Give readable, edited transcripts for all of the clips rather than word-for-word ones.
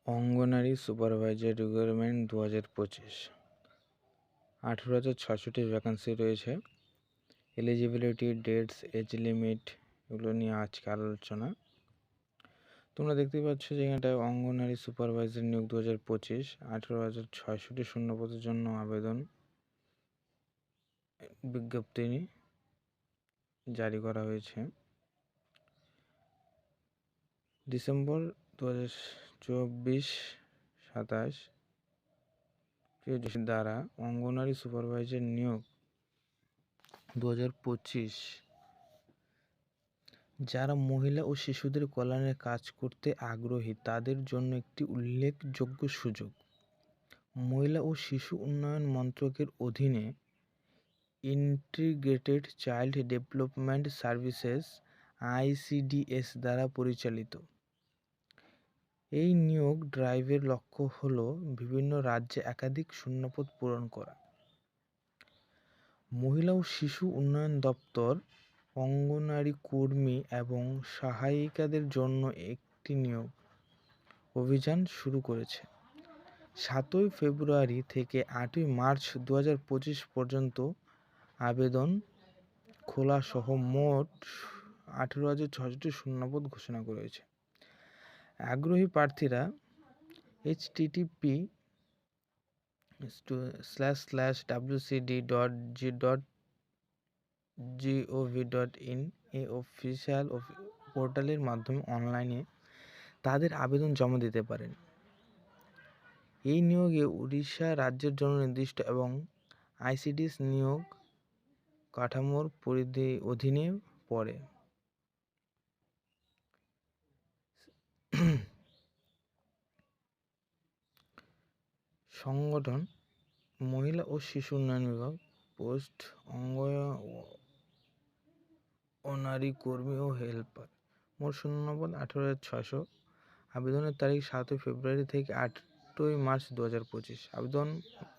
অঙ্গনারী supervisor recruitment 2025 18,600টি vacancy রয়েছে। Eligibility, dates, age limit এগুলো নিয়ে আজকে আলোচনা। তোমরা দেখতে পাচ্ছ যে এটা অঙ্গনারী সুপারভাইজার নিয়োগ 2025 18,600টি শূন্যপদের জন্য আবেদন বিজ্ঞপ্তি জারি করা হয়েছে। ডিসেম্বর 2024-27 দ্বারা অঙ্গনারী সুপারভাইজার নিয়োগ 2025 যারা মহিলা ও শিশুদের কল্যাণে কাজ করতে আগ্রহী তাদের জন্য একটি উল্লেখযোগ্য সুযোগ। মহিলা ও শিশু উন্নয়ন মন্ত্রকের অধীনে integrated child development services ICDS দ্বারা পরিচালিত। এই নিয়োগ ড্রাইভের লক্ষ্য হল বিভিন্ন রাজ্যে একাধিক শূন্যপদ পূরণ করা। মহিলা ও শিশু উন্নয়ন দপ্তর অঙ্গনারী কর্মী এবং সহায়িকাদের জন্য একটি নিয়োগ অভিযান শুরু করেছে। 7 ফেব্রুয়ারি থেকে 8 মার্চ 2025 পর্যন্ত আবেদন খোলা সহ মোট 18,600টি শূন্যপদ ঘোষণা করেছে। আগ্রহী প্রার্থীরা http://wcd.gov.in এই অফিসিয়াল পোর্টালের মাধ্যমে অনলাইনে তাদের আবেদন জমা দিতে পারেন। এই নিয়োগে উড়িষ্যা রাজ্যের জন্য নির্দিষ্ট এবং ICDS নিয়োগ কাঠামোর অধীনে পড়ে। সংগঠন মহিলা ও শিশু উন্নয়ন বিভাগ, পোস্ট অঙ্গনারী কর্মী ও হেল্পার, মোট শূন্যপদ 18,600। আবেদনের তারিখ 7 ফেব্রুয়ারি থেকে 8 মার্চ 2025। আবেদন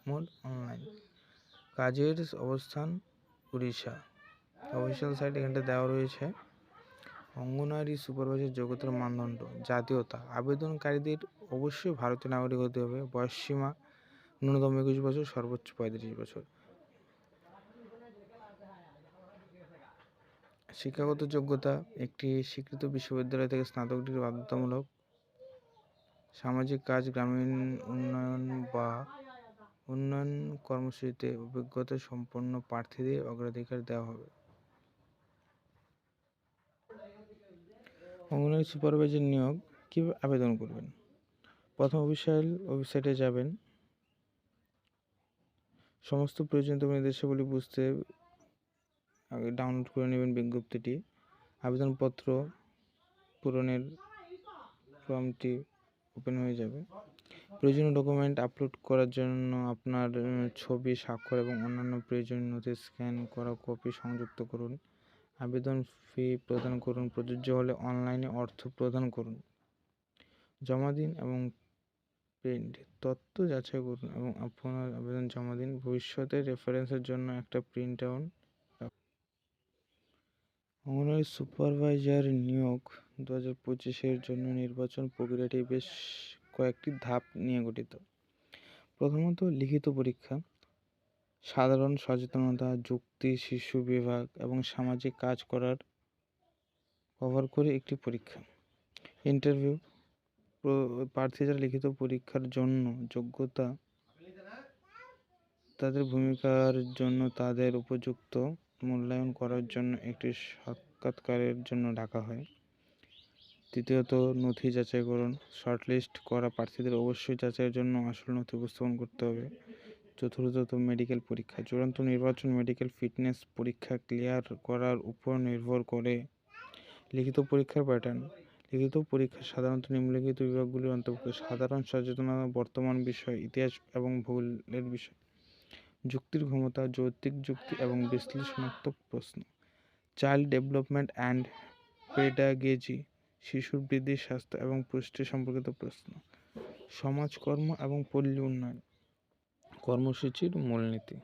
মোড অনলাইন। কাজের অবস্থান উড়িষ্যা। অফিসিয়াল সাইট এখানটা দেওয়া রয়েছে। অঙ্গনারী সুপারভাইজার যোগ্যতার মানদণ্ড। জাতীয়তা, আবেদনকারীদের অবশ্যই ভারতীয় নাগরিক হতে হবে। বয়সসীমা ন্যূনতম 21 বছর, সর্বোচ্চ 35 বছর। শিক্ষাগত যোগ্যতা, একটি স্বীকৃত বিশ্ববিদ্যালয় থেকে স্নাতক ডিগ্রি বাধ্যতামূলক। সামাজিক কাজ, গ্রামীণ উন্নয়ন বা উন্নয়ন কর্মসূচিতে অভিজ্ঞতা সম্পন্ন প্রার্থীদের অগ্রাধিকার দেওয়া হবে। অঙ্গনারী সুপারভাইজার নিয়োগ কীভাবে আবেদন করবেন? প্রথম অফিসিয়াল ওয়েবসাইটে যাবেন। সমস্ত প্রয়োজনীয় নির্দেশাবলী বুঝতে আগে ডাউনলোড করে নেবেন বিজ্ঞপ্তিটি। আবেদনপত্র পূরণের ফর্মটি ওপেন হয়ে যাবে। প্রয়োজনীয় ডকুমেন্ট আপলোড করার জন্য আপনার ছবি, স্বাক্ষর এবং অন্যান্য প্রয়োজনীয় নথি স্ক্যান করা কপি সংযুক্ত করুন। আবেদন ফি প্রদান করুন। প্রযোজ্য হলে অনলাইনে অর্থ প্রদান করুন। জমা দিন এবং প্রিন্ট তথ্য যাচাই করুন এবং আপনার আবেদন জমা দিন। ভবিষ্যতে রেফারেন্সের জন্য একটা প্রিন্ট আউট। অঙ্গনারী সুপারভাইজার নিয়োগ 2025 জন্য নির্বাচন প্রক্রিয়াটি বেশ কয়েকটি ধাপ নিয়ে গঠিত। প্রথমত, লিখিত পরীক্ষা। সাধারণ সচেতনতা, যুক্তি, শিশু বিভাগ এবং সামাজিক কাজ কভার করে একটি পরীক্ষা। ইন্টারভিউ, প্রার্থীরা লিখিত পরীক্ষার জন্য যোগ্যতা, তাদের ভূমিকার জন্য তাদের উপযুক্ত মূল্যায়ন করার জন্য একটি সাক্ষাৎকারের জন্য ডাকা হয়। তৃতীয়ত, নথি যাচাইকরণ। শর্টলিস্ট করা প্রার্থীদের অবশ্যই যাচাইয়ের জন্য আসল নথি উপস্থাপন করতে হবে। চতুর্থত, মেডিকেল পরীক্ষা। চূড়ান্ত নির্বাচন মেডিকেল ফিটনেস পরীক্ষা ক্লিয়ার করার উপর নির্ভর করে। লিখিত পরীক্ষার প্যাটার্ন। লিখিত পরীক্ষা সাধারণত নিম্নলিখিত বিভাগগুলির অন্তর্ভুক্ত: সাধারণ সচেতনতা, বর্তমান বিষয়, ইতিহাস এবং ভূগোলের বিষয়। যুক্তির ক্ষমতা, যৌক্তিক যুক্তি এবং বিশ্লেষণাত্মক প্রশ্ন। চাইল্ড ডেভেলপমেন্ট অ্যান্ড পেডাগজি, শিশুর বৃদ্ধি, স্বাস্থ্য এবং পুষ্টি সম্পর্কিত প্রশ্ন। সমাজকর্ম এবং পল্লী উন্নয়ন, কর্মসূচির মূলনীতি।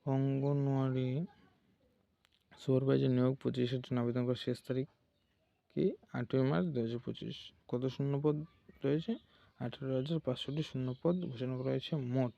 অঙ্গনওয়াড়ি সুপারভাইজার নিয়োগ 25 জন্য আবেদন করার শেষ তারিখ কি 8 মার্চ 2025। কত শূন্যপদ রয়েছে 18,500টি শূন্যপদ ঘোষণা করা হয়েছে মোট।